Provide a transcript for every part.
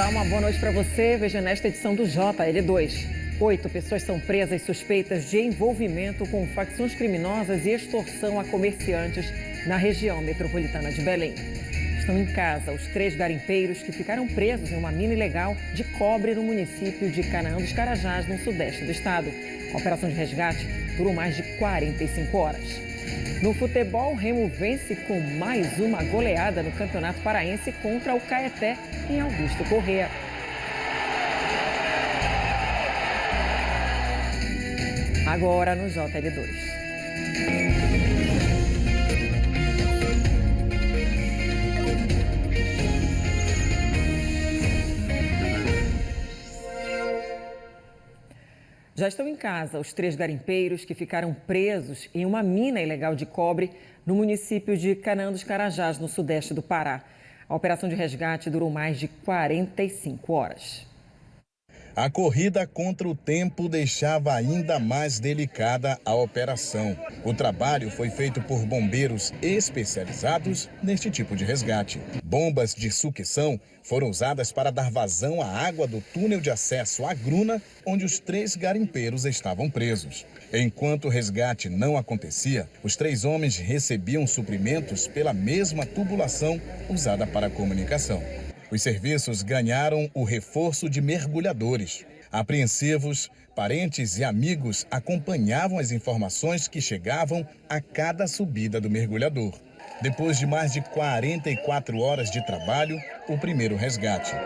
Olá, uma boa noite para você. Veja nesta edição do JL2. 8 pessoas são presas suspeitas de envolvimento com facções criminosas e extorsão a comerciantes na região metropolitana de Belém. Estão em casa os 3 garimpeiros que ficaram presos em uma mina ilegal de cobre no município de Canaã dos Carajás, no sudeste do estado. A operação de resgate durou mais de 45 horas. No futebol, o Remo vence com mais uma goleada no Campeonato Paraense contra o Caeté, em Augusto Corrêa. Agora no JL2. Já estão em casa os 3 garimpeiros que ficaram presos em uma mina ilegal de cobre no município de Canaã dos Carajás, no sudeste do Pará. A operação de resgate durou mais de 45 horas. A corrida contra o tempo deixava ainda mais delicada a operação. O trabalho foi feito por bombeiros especializados neste tipo de resgate. Bombas de sucção foram usadas para dar vazão à água do túnel de acesso à gruna, onde os 3 garimpeiros estavam presos. Enquanto o resgate não acontecia, os 3 homens recebiam suprimentos pela mesma tubulação usada para a comunicação. Os serviços ganharam o reforço de mergulhadores. Apreensivos, parentes e amigos acompanhavam as informações que chegavam a cada subida do mergulhador. Depois de mais de 44 horas de trabalho, o primeiro resgate.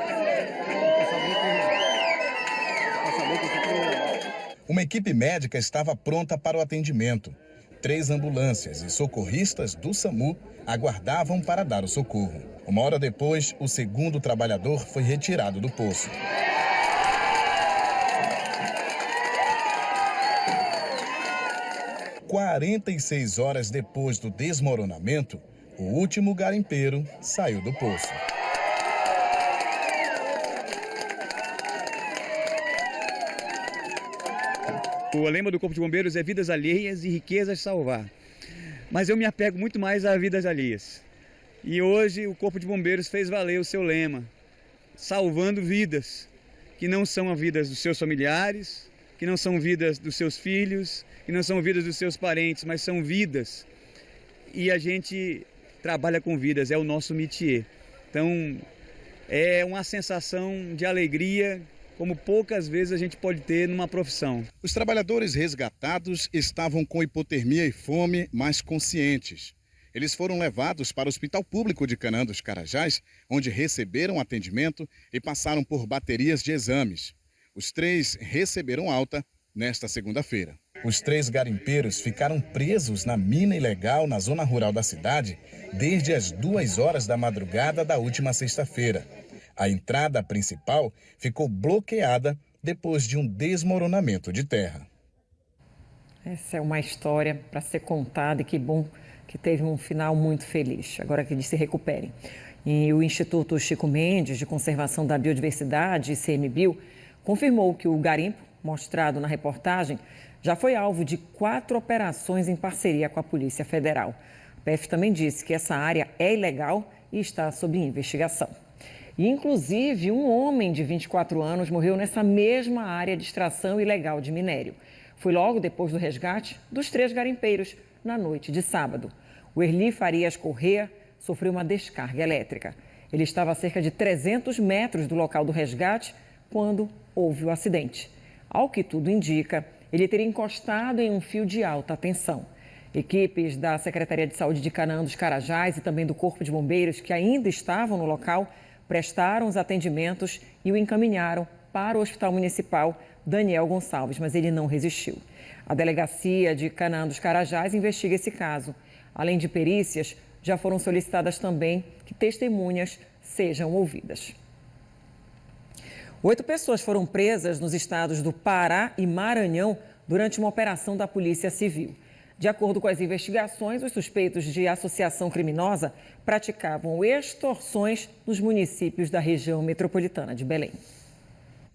Uma equipe médica estava pronta para o atendimento. 3 ambulâncias e socorristas do SAMU aguardavam para dar o socorro. 1 hora depois, o segundo trabalhador foi retirado do poço. « 46 horas depois do desmoronamento, o último garimpeiro saiu do poço. O lema do Corpo de Bombeiros é vidas alheias e riquezas salvar. Mas eu me apego muito mais a vidas alheias. E hoje o Corpo de Bombeiros fez valer o seu lema, salvando vidas, que não são as vidas dos seus familiares, que não são vidas dos seus filhos, que não são vidas dos seus parentes, mas são vidas. E a gente trabalha com vidas, é o nosso métier. Então, é uma sensação de alegria como poucas vezes a gente pode ter numa profissão. Os trabalhadores resgatados estavam com hipotermia e fome, mas conscientes. Eles foram levados para o Hospital Público de Canaã dos Carajás, onde receberam atendimento e passaram por baterias de exames. Os 3 receberam alta nesta segunda-feira. Os 3 garimpeiros ficaram presos na mina ilegal na zona rural da cidade desde as 2 horas da madrugada da última sexta-feira. A entrada principal ficou bloqueada depois de um desmoronamento de terra. Essa é uma história para ser contada e que bom que teve um final muito feliz. Agora que eles se recuperem. E o Instituto Chico Mendes de Conservação da Biodiversidade, ICMBio, confirmou que o garimpo, mostrado na reportagem, já foi alvo de 4 operações em parceria com a Polícia Federal. A PF também disse que essa área é ilegal e está sob investigação. E, inclusive, um homem de 24 anos morreu nessa mesma área de extração ilegal de minério. Foi logo depois do resgate dos 3 garimpeiros, na noite de sábado. O Erli Farias Corrêa sofreu uma descarga elétrica. Ele estava a cerca de 300 metros do local do resgate quando houve o acidente. Ao que tudo indica, ele teria encostado em um fio de alta tensão. Equipes da Secretaria de Saúde de Canaã dos Carajás e também do Corpo de Bombeiros, que ainda estavam no local, prestaram os atendimentos e o encaminharam para o Hospital Municipal Daniel Gonçalves, mas ele não resistiu. A Delegacia de Canaã dos Carajás investiga esse caso. Além de perícias, já foram solicitadas também que testemunhas sejam ouvidas. 8 pessoas foram presas nos estados do Pará e Maranhão durante uma operação da Polícia Civil. De acordo com as investigações, os suspeitos de associação criminosa praticavam extorsões nos municípios da região metropolitana de Belém.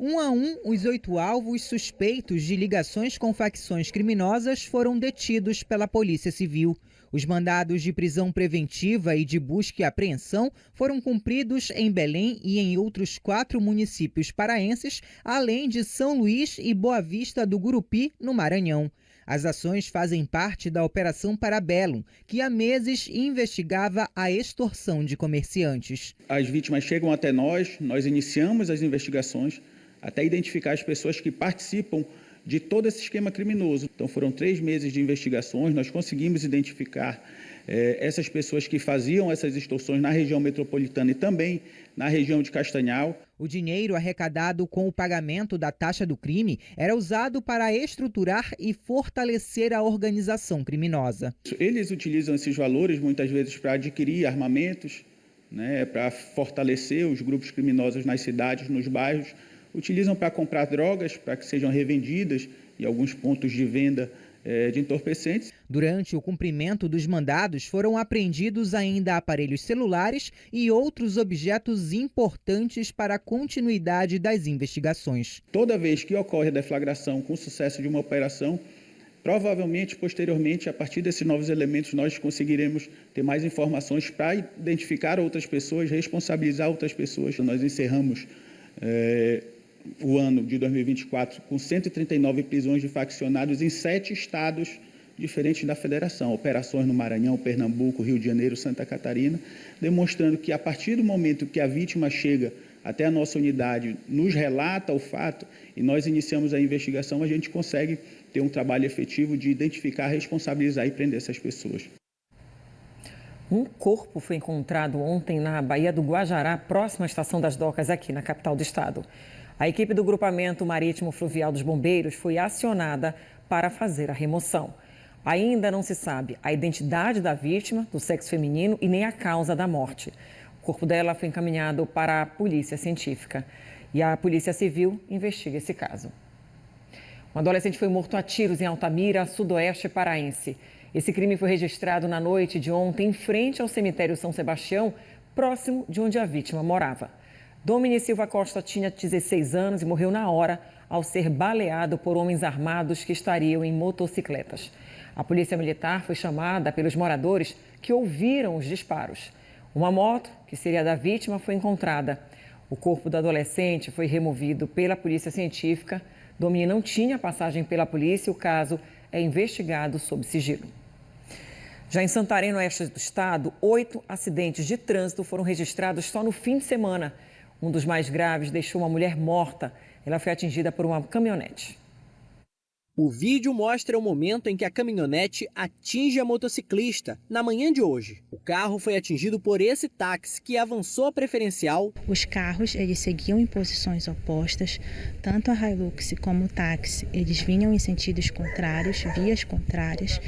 Um a um, os 8 alvos suspeitos de ligações com facções criminosas foram detidos pela Polícia Civil. Os mandados de prisão preventiva e de busca e apreensão foram cumpridos em Belém e em outros 4 municípios paraenses, além de São Luís e Boa Vista do Gurupi, no Maranhão. As ações fazem parte da Operação Parabellum, que há meses investigava a extorsão de comerciantes. As vítimas chegam até nós iniciamos as investigações até identificar as pessoas que participam de todo esse esquema criminoso. Então foram 3 meses de investigações, nós conseguimos identificar essas pessoas que faziam essas extorsões na região metropolitana e também na região de Castanhal. O dinheiro arrecadado com o pagamento da taxa do crime era usado para estruturar e fortalecer a organização criminosa. Eles utilizam esses valores muitas vezes para adquirir armamentos, para fortalecer os grupos criminosos nas cidades, nos bairros, utilizam para comprar drogas, para que sejam revendidas em alguns pontos de venda de entorpecentes. Durante o cumprimento dos mandados, foram apreendidos ainda aparelhos celulares e outros objetos importantes para a continuidade das investigações. Toda vez que ocorre a deflagração com sucesso de uma operação, provavelmente, posteriormente, a partir desses novos elementos, nós conseguiremos ter mais informações para identificar outras pessoas, responsabilizar outras pessoas. Nós encerramos o ano de 2024 com 139 prisões de faccionados em 7 estados diferentes da federação, operações no Maranhão, Pernambuco, Rio de Janeiro, Santa Catarina, demonstrando que a partir do momento que a vítima chega até a nossa unidade, nos relata o fato e nós iniciamos a investigação, a gente consegue ter um trabalho efetivo de identificar, responsabilizar e prender essas pessoas. Um corpo foi encontrado ontem na Baía do Guajará, próxima à Estação das Docas, aqui na capital do estado. A equipe do Grupamento Marítimo Fluvial dos Bombeiros foi acionada para fazer a remoção. Ainda não se sabe a identidade da vítima, do sexo feminino, e nem a causa da morte. O corpo dela foi encaminhado para a Polícia Científica e a Polícia Civil investiga esse caso. Um adolescente foi morto a tiros em Altamira, sudoeste paraense. Esse crime foi registrado na noite de ontem em frente ao cemitério São Sebastião, próximo de onde a vítima morava. Domini Silva Costa tinha 16 anos e morreu na hora ao ser baleado por homens armados que estariam em motocicletas. A polícia militar foi chamada pelos moradores que ouviram os disparos. Uma moto, que seria da vítima, foi encontrada. O corpo do adolescente foi removido pela Polícia Científica. Domini não tinha passagem pela polícia e o caso é investigado sob sigilo. Já em Santarém, no oeste do estado, 8 acidentes de trânsito foram registrados só no fim de semana. Um dos mais graves deixou uma mulher morta. Ela foi atingida por uma caminhonete. O vídeo mostra o momento em que a caminhonete atinge a motociclista na manhã de hoje. O carro foi atingido por esse táxi que avançou a preferencial. Os carros, eles seguiam em posições opostas, tanto a Hilux como o táxi, eles vinham em sentidos contrários, vias contrárias,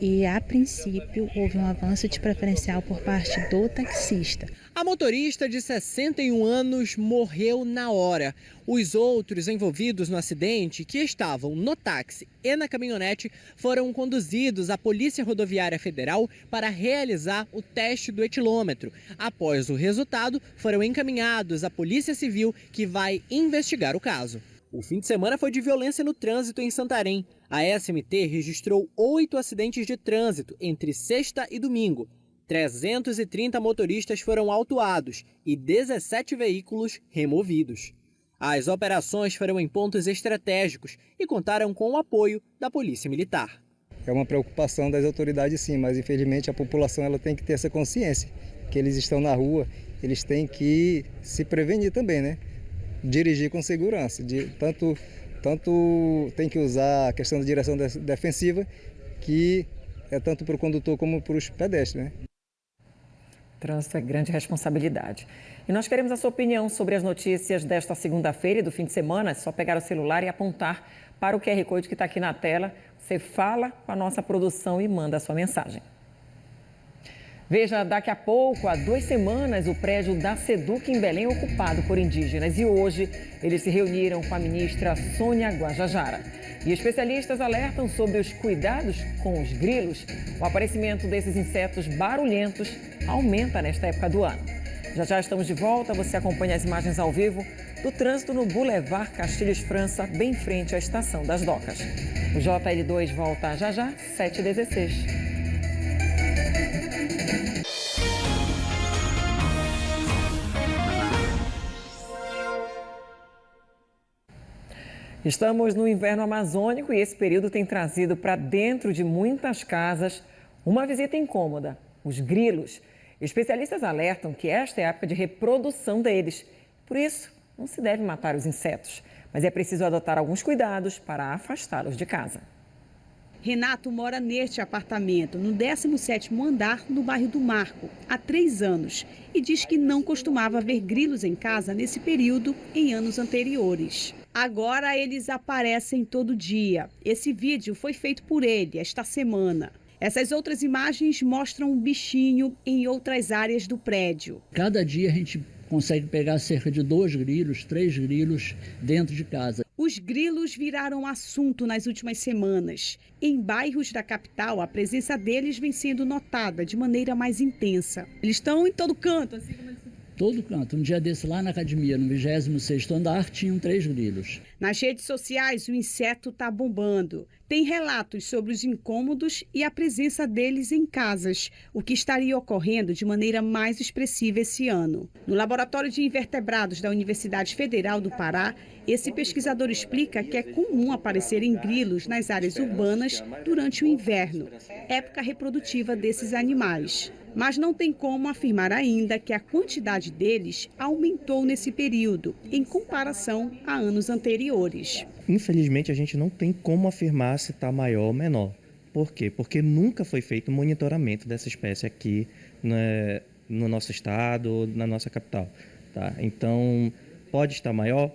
e a princípio houve um avanço de preferencial por parte do taxista. A motorista de 61 anos morreu na hora. Os outros envolvidos no acidente, que estavam no táxi e na caminhonete, foram conduzidos à Polícia Rodoviária Federal para realizar o teste do etilômetro. Após o resultado, foram encaminhados à Polícia Civil, que vai investigar o caso. O fim de semana foi de violência no trânsito em Santarém. A SMT registrou 8 acidentes de trânsito entre sexta e domingo. 330 motoristas foram autuados e 17 veículos removidos. As operações foram em pontos estratégicos e contaram com o apoio da Polícia Militar. É uma preocupação das autoridades, sim, mas infelizmente a população ela tem que ter essa consciência que eles estão na rua, eles têm que se prevenir também, né? Dirigir com segurança, tanto tem que usar a questão da direção defensiva, que é tanto para o condutor como para os pedestres, né? Trânsito é grande responsabilidade. E nós queremos a sua opinião sobre as notícias desta segunda-feira e do fim de semana. É só pegar o celular e apontar para o QR Code que está aqui na tela. Você fala com a nossa produção e manda a sua mensagem. Veja, daqui a pouco, há 2 semanas, o prédio da SEDUC em Belém ocupado por indígenas. E hoje eles se reuniram com a ministra Sônia Guajajara. E especialistas alertam sobre os cuidados com os grilos. O aparecimento desses insetos barulhentos aumenta nesta época do ano. Já estamos de volta. Você acompanha as imagens ao vivo do trânsito no Boulevard Castilhos França, bem em frente à Estação das Docas. O JL2 volta já já, 7h16. Estamos no inverno amazônico e esse período tem trazido para dentro de muitas casas uma visita incômoda: os grilos. Especialistas alertam que esta é a época de reprodução deles. Por isso, não se deve matar os insetos, mas é preciso adotar alguns cuidados para afastá-los de casa. Renato mora neste apartamento, no 17º andar, no bairro do Marco, há 3 anos. E diz que não costumava ver grilos em casa nesse período em anos anteriores. Agora eles aparecem todo dia. Esse vídeo foi feito por ele esta semana. Essas outras imagens mostram um bichinho em outras áreas do prédio. Cada dia a gente consegue pegar cerca de 2 grilos, 3 grilos dentro de casa. Os grilos viraram assunto nas últimas semanas. Em bairros da capital, a presença deles vem sendo notada de maneira mais intensa. Eles estão em todo canto, assim como eles... Todo canto. Um dia desse lá na academia, no 26º andar, tinham 3 grilos. Nas redes sociais, o inseto está bombando. Tem relatos sobre os incômodos e a presença deles em casas, o que estaria ocorrendo de maneira mais expressiva esse ano. No Laboratório de Invertebrados da Universidade Federal do Pará, esse pesquisador explica que é comum aparecerem grilos nas áreas urbanas durante o inverno, época reprodutiva desses animais. Mas não tem como afirmar ainda que a quantidade deles aumentou nesse período, em comparação a anos anteriores. Infelizmente, a gente não tem como afirmar se está maior ou menor. Por quê? Porque nunca foi feito um monitoramento dessa espécie aqui no nosso estado, na nossa capital. Tá? Então, pode estar maior?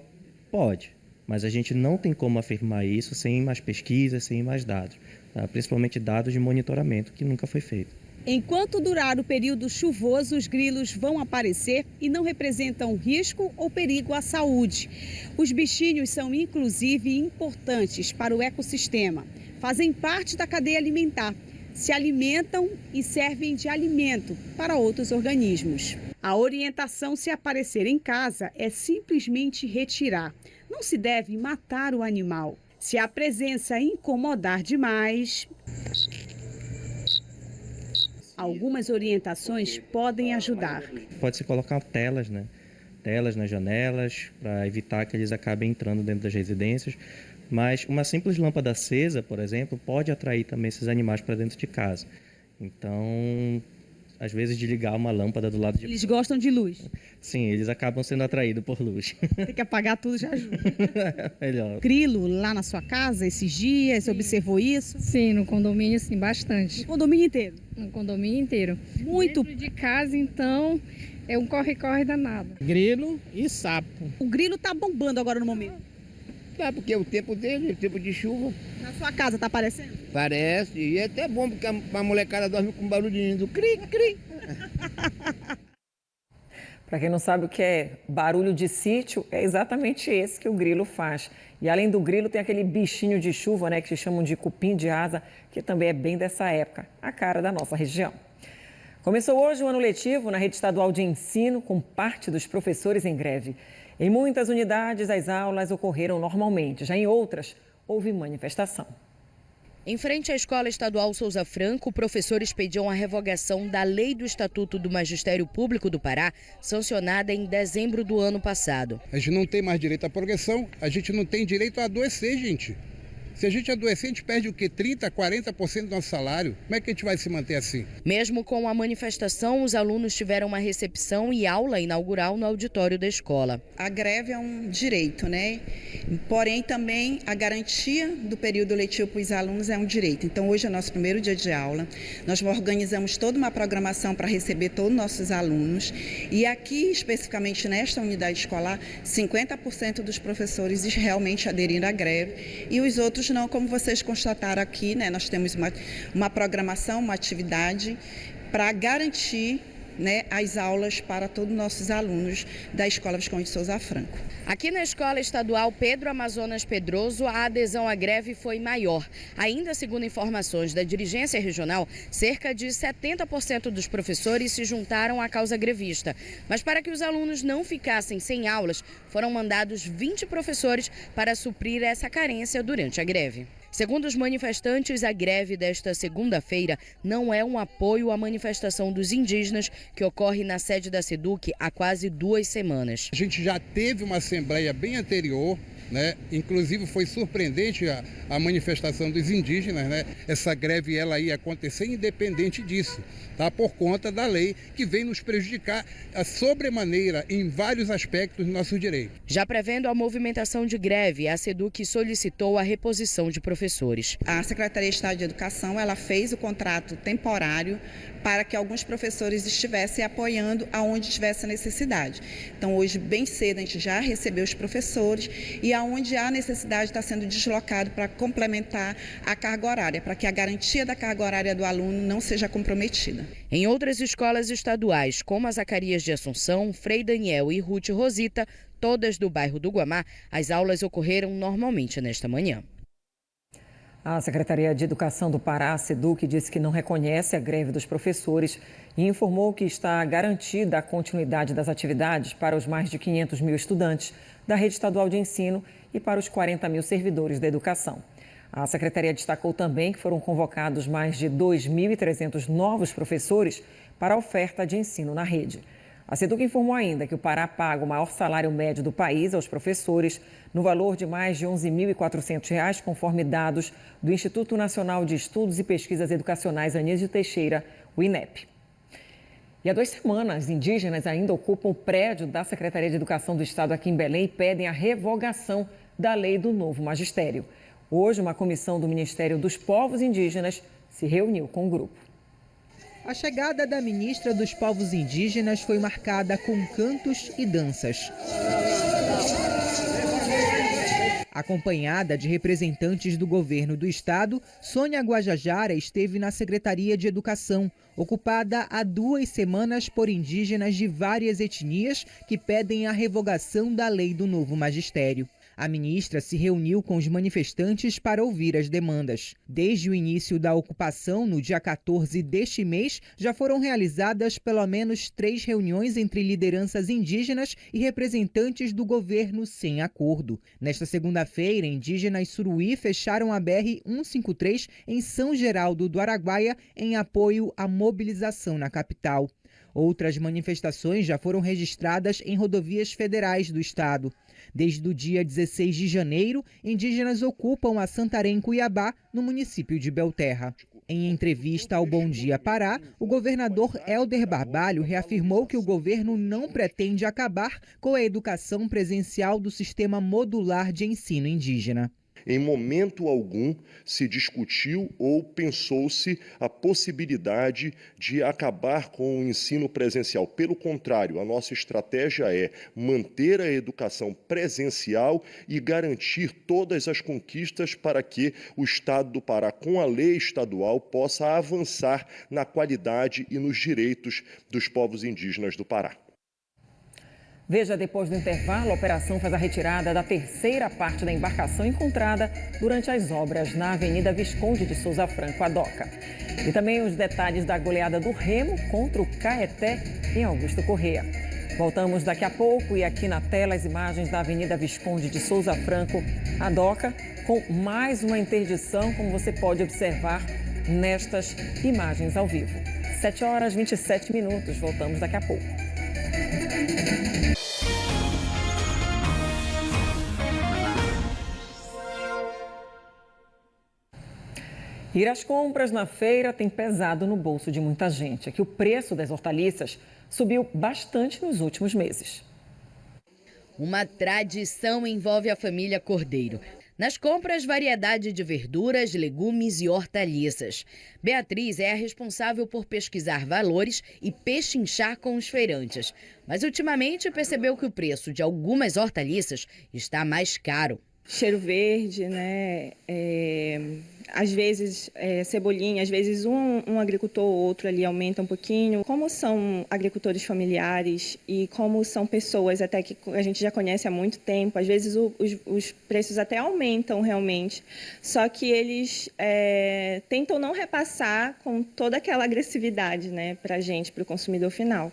Pode. Mas a gente não tem como afirmar isso sem mais pesquisas, sem mais dados. Tá? Principalmente dados de monitoramento, que nunca foi feito. Enquanto durar o período chuvoso, os grilos vão aparecer e não representam risco ou perigo à saúde. Os bichinhos são, inclusive, importantes para o ecossistema. Fazem parte da cadeia alimentar. Se alimentam e servem de alimento para outros organismos. A orientação, se aparecer em casa, é simplesmente retirar. Não se deve matar o animal. Se a presença incomodar demais... Algumas orientações podem ajudar. Pode-se colocar telas, Telas nas janelas, para evitar que eles acabem entrando dentro das residências. Mas uma simples lâmpada acesa, por exemplo, pode atrair também esses animais para dentro de casa. Então, às vezes, desligar uma lâmpada do lado de... Eles gostam de luz? Sim, eles acabam sendo atraídos por luz. Tem que apagar tudo, já ajuda. Melhor. Grilo lá na sua casa esses dias, você observou isso? Sim, no condomínio, sim, bastante. No condomínio inteiro? No condomínio inteiro. Muito. Dentro de casa, então, é um corre-corre danado. Grilo e sapo. O grilo está bombando agora no momento. É porque é o tempo dele, o tempo de chuva. Na sua casa está aparecendo? Parece, e é até bom porque a molecada dorme com barulhinho do cri-cri. Para quem não sabe o que é barulho de sítio, é exatamente esse que o grilo faz. E além do grilo, tem aquele bichinho de chuva, que se chamam de cupim de asa, que também é bem dessa época, a cara da nossa região. Começou hoje o ano letivo na rede estadual de ensino, com parte dos professores em greve. Em muitas unidades, as aulas ocorreram normalmente, já em outras, houve manifestação. Em frente à Escola Estadual Souza Franco, professores pediam a revogação da Lei do Estatuto do Magistério Público do Pará, sancionada em dezembro do ano passado. A gente não tem mais direito à progressão, a gente não tem direito a adoecer, gente. Se a gente adoecer, a gente perde o quê? 30%, 40% do nosso salário? Como é que a gente vai se manter assim? Mesmo com a manifestação, os alunos tiveram uma recepção e aula inaugural no auditório da escola. A greve é um direito, Porém, também a garantia do período letivo para os alunos é um direito. Então, hoje é o nosso primeiro dia de aula. Nós organizamos toda uma programação para receber todos os nossos alunos. E aqui, especificamente nesta unidade escolar, 50% dos professores realmente aderiram à greve e os outros não, como vocês constataram aqui, nós temos uma programação, uma atividade para garantir né, as aulas para todos os nossos alunos da Escola Visconde de Souza Franco. Aqui na Escola Estadual Pedro Amazonas Pedroso, a adesão à greve foi maior. Ainda segundo informações da dirigência regional, cerca de 70% dos professores se juntaram à causa grevista. Mas para que os alunos não ficassem sem aulas, foram mandados 20 professores para suprir essa carência durante a greve. Segundo os manifestantes, a greve desta segunda-feira não é um apoio à manifestação dos indígenas que ocorre na sede da SEDUC há quase 2 semanas. A gente já teve uma assembleia bem anterior, né? Inclusive foi surpreendente a manifestação dos indígenas, né? Essa greve ela ia acontecer independente disso, tá? Por conta da lei que vem nos prejudicar a sobremaneira em vários aspectos do nosso direito. Já prevendo a movimentação de greve, a SEDUC solicitou a reposição de professores. A Secretaria de Estado de Educação ela fez o contrato temporário para que alguns professores estivessem apoiando aonde tivesse necessidade. Então hoje bem cedo a gente já recebeu os professores e aonde há necessidade está sendo deslocado para complementar a carga horária, para que a garantia da carga horária do aluno não seja comprometida. Em outras escolas estaduais, como a Zacarias de Assunção, Frei Daniel e Ruth Rosita, todas do bairro do Guamá, as aulas ocorreram normalmente nesta manhã. A Secretaria de Educação do Pará, a SEDUC, disse que não reconhece a greve dos professores e informou que está garantida a continuidade das atividades para os mais de 500 mil estudantes da rede estadual de ensino e para os 40 mil servidores da educação. A Secretaria destacou também que foram convocados mais de 2.300 novos professores para a oferta de ensino na rede. A SEDUC informou ainda que o Pará paga o maior salário médio do país aos professores, no valor de mais de R$ 11.400, conforme dados do Instituto Nacional de Estudos e Pesquisas Educacionais Anísio Teixeira, o INEP. E há 2 semanas, indígenas ainda ocupam o prédio da Secretaria de Educação do Estado aqui em Belém e pedem a revogação da lei do novo magistério. Hoje, uma comissão do Ministério dos Povos Indígenas se reuniu com o grupo. A chegada da ministra dos Povos Indígenas foi marcada com cantos e danças. Acompanhada de representantes do governo do estado, Sônia Guajajara esteve na Secretaria de Educação, ocupada há 2 semanas por indígenas de várias etnias que pedem a revogação da lei do novo magistério. A ministra se reuniu com os manifestantes para ouvir as demandas. Desde o início da ocupação, no dia 14 deste mês, já foram realizadas pelo menos 3 reuniões entre lideranças indígenas e representantes do governo sem acordo. Nesta segunda-feira, indígenas Suruí fecharam a BR-153 em São Geraldo do Araguaia em apoio à mobilização na capital. Outras manifestações já foram registradas em rodovias federais do estado. Desde o dia 16 de janeiro, indígenas ocupam a Santarém-Cuiabá, no município de Belterra. Em entrevista ao Bom Dia Pará, o governador Helder Barbalho reafirmou que o governo não pretende acabar com a educação presencial do sistema modular de ensino indígena. Em momento algum se discutiu ou pensou-se a possibilidade de acabar com o ensino presencial. Pelo contrário, a nossa estratégia é manter a educação presencial e garantir todas as conquistas para que o Estado do Pará, com a lei estadual, possa avançar na qualidade e nos direitos dos povos indígenas do Pará. Veja, depois do intervalo, a operação faz a retirada da 3ª parte da embarcação encontrada durante as obras na Avenida Visconde de Souza Franco, a Doca. E também os detalhes da goleada do Remo contra o Caeté em Augusto Corrêa. Voltamos daqui a pouco e aqui na tela as imagens da Avenida Visconde de Souza Franco, a Doca, com mais uma interdição, como você pode observar nestas imagens ao vivo. 7h27, voltamos daqui a pouco. Ir às compras na feira tem pesado no bolso de muita gente. É que o preço das hortaliças subiu bastante nos últimos meses. Uma tradição envolve a família Cordeiro. Nas compras, variedade de verduras, legumes e hortaliças. Beatriz é a responsável por pesquisar valores e pechinchar com os feirantes. Mas ultimamente percebeu que o preço de algumas hortaliças está mais caro. Cheiro Verde, né? Às vezes cebolinha, às vezes um agricultor ou outro ali aumenta um pouquinho. Como são agricultores familiares e como são pessoas até que a gente já conhece há muito tempo, às vezes os preços até aumentam realmente, só que eles tentam não repassar com toda aquela agressividade, né, para a gente, para o consumidor final.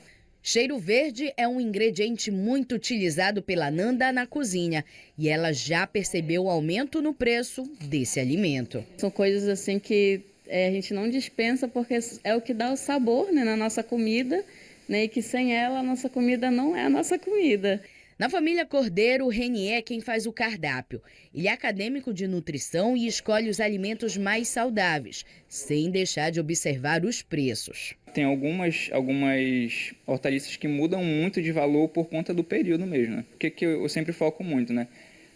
Cheiro Verde é um ingrediente muito utilizado pela Nanda na cozinha e ela já percebeu o aumento no preço desse alimento. São coisas assim que a gente não dispensa porque é o que dá o sabor, né, na nossa comida, né, e que sem ela a nossa comida não é a nossa comida. Na família Cordeiro, o Reni é quem faz o cardápio. Ele é acadêmico de nutrição e escolhe os alimentos mais saudáveis, sem deixar de observar os preços. Tem algumas hortaliças que mudam muito de valor por conta do período mesmo, né? Porque que eu sempre foco muito, né?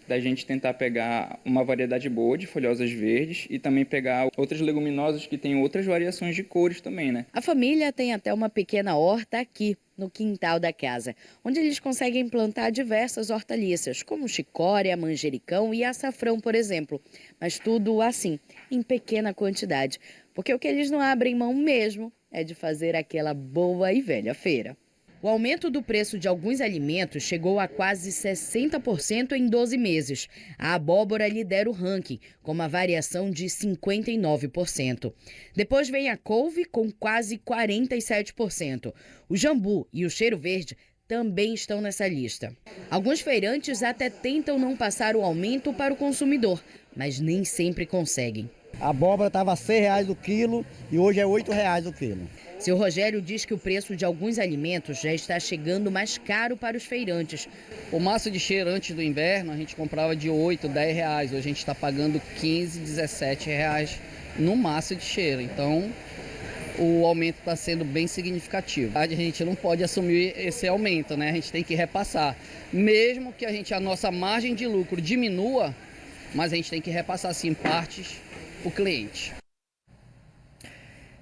Da gente tentar pegar uma variedade boa de folhosas verdes e também pegar outras leguminosas que têm outras variações de cores também, né? A família tem até uma pequena horta aqui, no quintal da casa, onde eles conseguem plantar diversas hortaliças, como chicória, manjericão e açafrão, por exemplo. Mas tudo assim, em pequena quantidade, porque o que eles não abrem mão mesmo é de fazer aquela boa e velha feira. O aumento do preço de alguns alimentos chegou a quase 60% em 12 meses. A abóbora lidera o ranking, com uma variação de 59%. Depois vem a couve, com quase 47%. O jambu e o cheiro verde também estão nessa lista. Alguns feirantes até tentam não passar o aumento para o consumidor, mas nem sempre conseguem. A abóbora estava R$6 o quilo e hoje é R$8 o quilo. Seu Rogério diz que o preço de alguns alimentos já está chegando mais caro para os feirantes. O maço de cheiro antes do inverno a gente comprava de R$8, R$10. Hoje a gente está pagando R$15, R$17 no maço de cheiro. Então o aumento está sendo bem significativo. A gente não pode assumir esse aumento, né? A gente tem que repassar. Mesmo que a nossa margem de lucro diminua, mas a gente tem que repassar sim partes o cliente.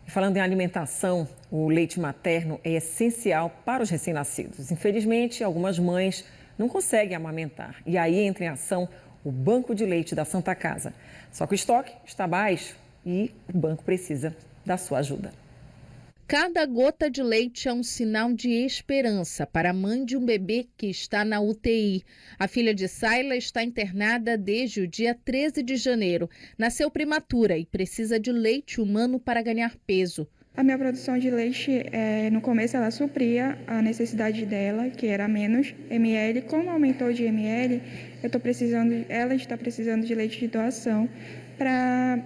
Falando em alimentação, o leite materno é essencial para os recém-nascidos. Infelizmente, algumas mães não conseguem amamentar. E aí entra em ação o Banco de Leite da Santa Casa. Só que o estoque está baixo e o banco precisa da sua ajuda. Cada gota de leite é um sinal de esperança para a mãe de um bebê que está na UTI. A filha de Sayla está internada desde o dia 13 de janeiro. Nasceu prematura e precisa de leite humano para ganhar peso. A minha produção de leite, no começo, ela supria a necessidade dela, que era menos ml. Como aumentou de ml, ela está precisando de leite de doação para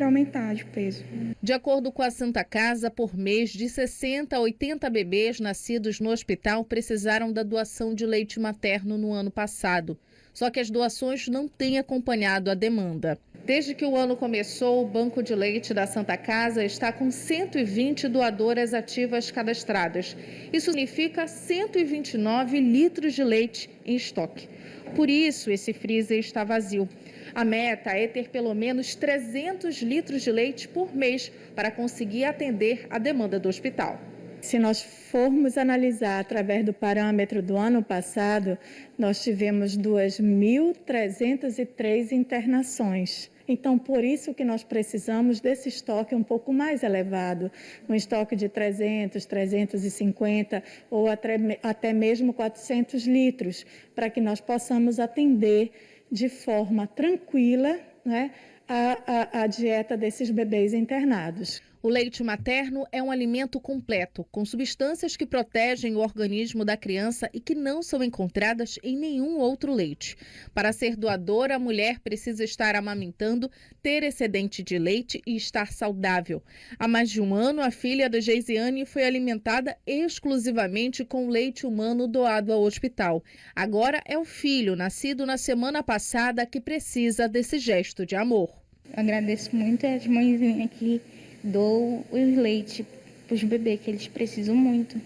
aumentar de peso. De acordo com a Santa Casa, por mês, de 60 a 80 bebês nascidos no hospital precisaram da doação de leite materno no ano passado. Só que as doações não têm acompanhado a demanda. Desde que o ano começou, o Banco de Leite da Santa Casa está com 120 doadoras ativas cadastradas. Isso significa 129 litros de leite em estoque. Por isso, esse freezer está vazio. A meta é ter pelo menos 300 litros de leite por mês para conseguir atender a demanda do hospital. Se nós formos analisar através do parâmetro do ano passado, nós tivemos 2.303 internações. Então, por isso que nós precisamos desse estoque um pouco mais elevado, um estoque de 300, 350 ou até mesmo 400 litros, para que nós possamos atender de forma tranquila, né, a dieta desses bebês internados. O leite materno é um alimento completo, com substâncias que protegem o organismo da criança e que não são encontradas em nenhum outro leite. Para ser doadora, a mulher precisa estar amamentando, ter excedente de leite e estar saudável. Há mais de um ano, a filha da Geisiane foi alimentada exclusivamente com leite humano doado ao hospital. Agora é o filho, nascido na semana passada, que precisa desse gesto de amor. Eu agradeço muito as mãezinhas que dou o leite para os bebês, que eles precisam muito,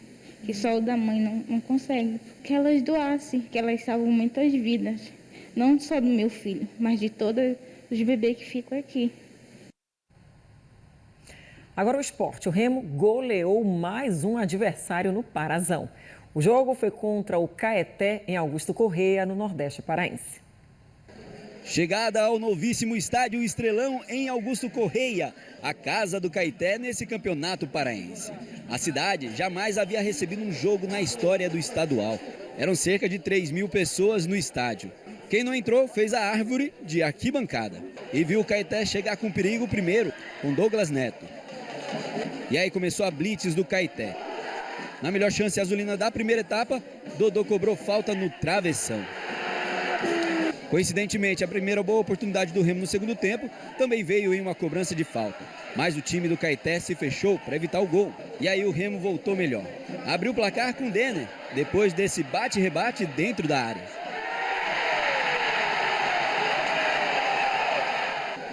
que só o da mãe não consegue. Que elas doassem, que elas salvam muitas vidas, não só do meu filho, mas de todos os bebês que ficam aqui. Agora o esporte. O Remo goleou mais um adversário no Parazão. O jogo foi contra o Caeté, em Augusto Corrêa, no Nordeste paraense. Chegada ao novíssimo estádio Estrelão em Augusto Correia, a casa do Caeté nesse campeonato paraense. A cidade jamais havia recebido um jogo na história do estadual. Eram cerca de 3.000 pessoas no estádio. Quem não entrou fez a árvore de arquibancada e viu o Caeté chegar com perigo primeiro, com Douglas Neto. E aí começou a blitz do Caeté. Na melhor chance azulina da primeira etapa, Dodô cobrou falta no travessão. Coincidentemente, a primeira boa oportunidade do Remo no segundo tempo também veio em uma cobrança de falta. Mas o time do Caeté se fechou para evitar o gol. E aí o Remo voltou melhor. Abriu o placar com Denner, depois desse bate-rebate dentro da área.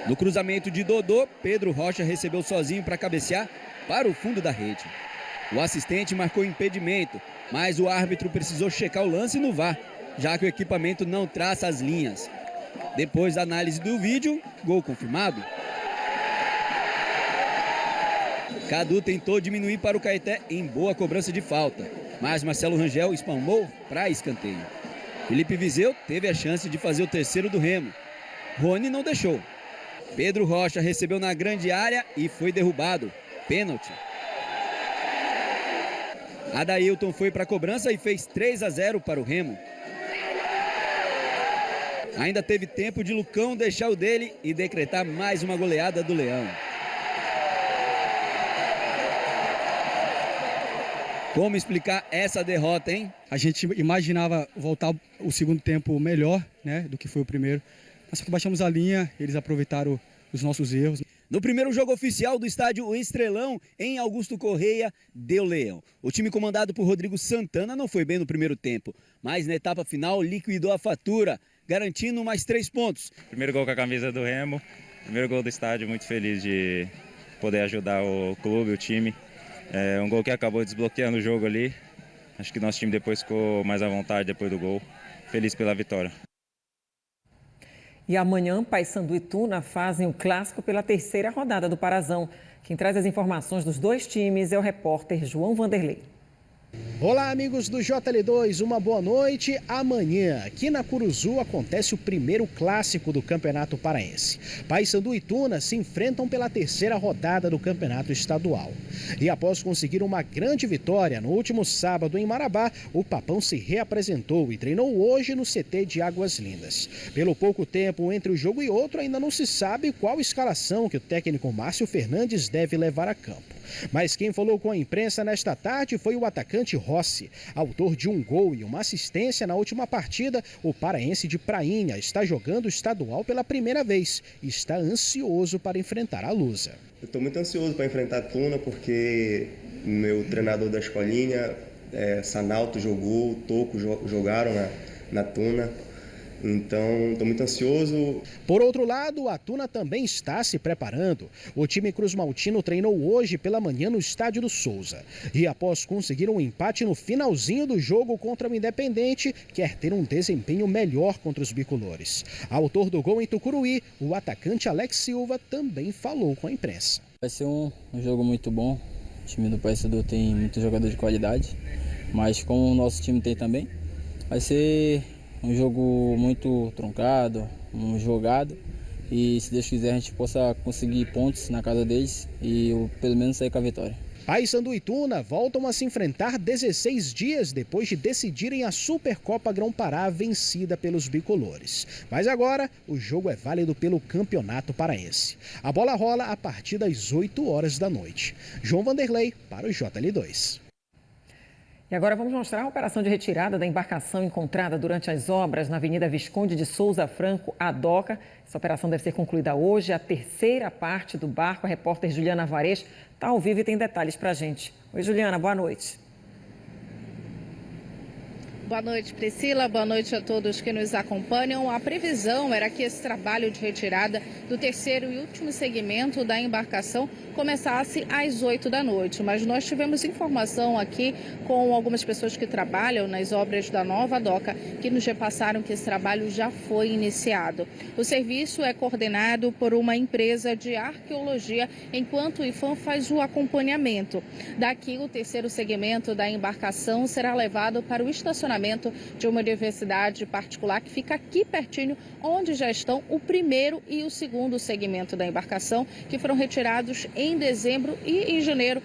No cruzamento de Dodô, Pedro Rocha recebeu sozinho para cabecear para o fundo da rede. O assistente marcou impedimento, mas o árbitro precisou checar o lance no VAR, já que o equipamento não traça as linhas. Depois da análise do vídeo, gol confirmado. Cadu tentou diminuir para o Caeté em boa cobrança de falta, mas Marcelo Rangel espalmou para escanteio. Felipe Viseu teve a chance de fazer o terceiro do Remo. Rony não deixou. Pedro Rocha recebeu na grande área e foi derrubado. Pênalti. Adailton foi para a cobrança e fez 3-0 para o Remo. Ainda teve tempo de Lucão deixar o dele e decretar mais uma goleada do Leão. Como explicar essa derrota, hein? A gente imaginava voltar o segundo tempo melhor, né, do que foi o primeiro. Mas só que baixamos a linha, eles aproveitaram os nossos erros. No primeiro jogo oficial do estádio Estrelão, em Augusto Correia, deu Leão. O time comandado por Rodrigo Santana não foi bem no primeiro tempo, mas na etapa final liquidou a fatura, garantindo mais 3 pontos. Primeiro gol com a camisa do Remo, primeiro gol do estádio, muito feliz de poder ajudar o clube, o time. É um gol que acabou desbloqueando o jogo ali. Acho que nosso time depois ficou mais à vontade depois do gol. Feliz pela vitória. E amanhã, Paysandu e Tuna fazem o clássico pela terceira rodada do Parazão. Quem traz as informações dos dois times é o repórter João Vanderlei. Olá, amigos do JL2, uma boa noite. Amanhã, aqui na Curuzu, acontece o primeiro clássico do Campeonato Paraense. Paysandu e Tuna se enfrentam pela terceira rodada do Campeonato Estadual. E após conseguir uma grande vitória no último sábado em Marabá, o Papão se reapresentou e treinou hoje no CT de Águas Lindas. Pelo pouco tempo entre um jogo e outro, ainda não se sabe qual escalação que o técnico Márcio Fernandes deve levar a campo. Mas quem falou com a imprensa nesta tarde foi o atacante Rossi. Autor de um gol e uma assistência na última partida, o paraense de Prainha está jogando o estadual pela primeira vez e está ansioso para enfrentar a Lusa. Eu estou muito ansioso para enfrentar a Tuna porque meu treinador da escolinha, Sanalto, jogou, Toco jogaram na Tuna. Então, estou muito ansioso. Por outro lado, a Tuna também está se preparando. O time Cruz Maltino treinou hoje pela manhã no estádio do Souza. E após conseguir um empate no finalzinho do jogo contra o Independente, quer ter um desempenho melhor contra os bicolores. Autor do gol em Tucuruí, o atacante Alex Silva também falou com a imprensa. Vai ser um jogo muito bom. O time do Paysandu tem muito jogador de qualidade, mas como o nosso time tem também, vai ser um jogo muito truncado, um jogado, e se Deus quiser a gente possa conseguir pontos na casa deles e pelo menos sair com a vitória. Paysandu e Tuna voltam a se enfrentar 16 dias depois de decidirem a Supercopa Grão-Pará vencida pelos bicolores. Mas agora o jogo é válido pelo Campeonato Paraense. A bola rola a partir das 8 horas da noite. João Vanderlei para o JL2. E agora vamos mostrar a operação de retirada da embarcação encontrada durante as obras na Avenida Visconde de Souza Franco, a Doca. Essa operação deve ser concluída hoje. A terceira parte do barco, a repórter Juliana Alvarez, está ao vivo e tem detalhes para a gente. Oi, Juliana, boa noite. Boa noite, Priscila. Boa noite a todos que nos acompanham. A previsão era que esse trabalho de retirada do terceiro e último segmento da embarcação começasse às 8 da noite. Mas nós tivemos informação aqui com algumas pessoas que trabalham nas obras da nova doca que nos repassaram que esse trabalho já foi iniciado. O serviço é coordenado por uma empresa de arqueologia, enquanto o IFAM faz o acompanhamento. Daqui, o terceiro segmento da embarcação será levado para o estacionamento estacionamento de uma universidade particular que fica aqui pertinho, onde já estão o primeiro e o segundo segmento da embarcação, que foram retirados em dezembro e em janeiro,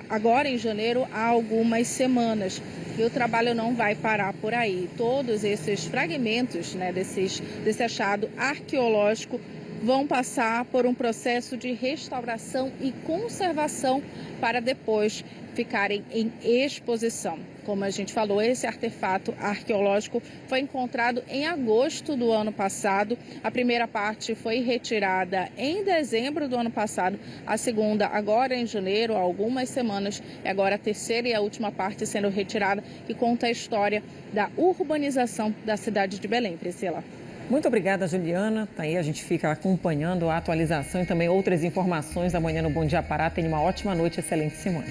agora em janeiro, há algumas semanas. E o trabalho não vai parar por aí. Todos esses fragmentos, né, desse achado arqueológico vão passar por um processo de restauração e conservação para depois ficarem em exposição. Como a gente falou, esse artefato arqueológico foi encontrado em agosto do ano passado. A primeira parte foi retirada em dezembro do ano passado, a segunda agora em janeiro, há algumas semanas, e agora a terceira e a última parte sendo retirada, que conta a história da urbanização da cidade de Belém. Priscila. Muito obrigada, Juliana. Aí a gente fica acompanhando a atualização e também outras informações amanhã no Bom Dia Pará. Tenha uma ótima noite, excelente semana.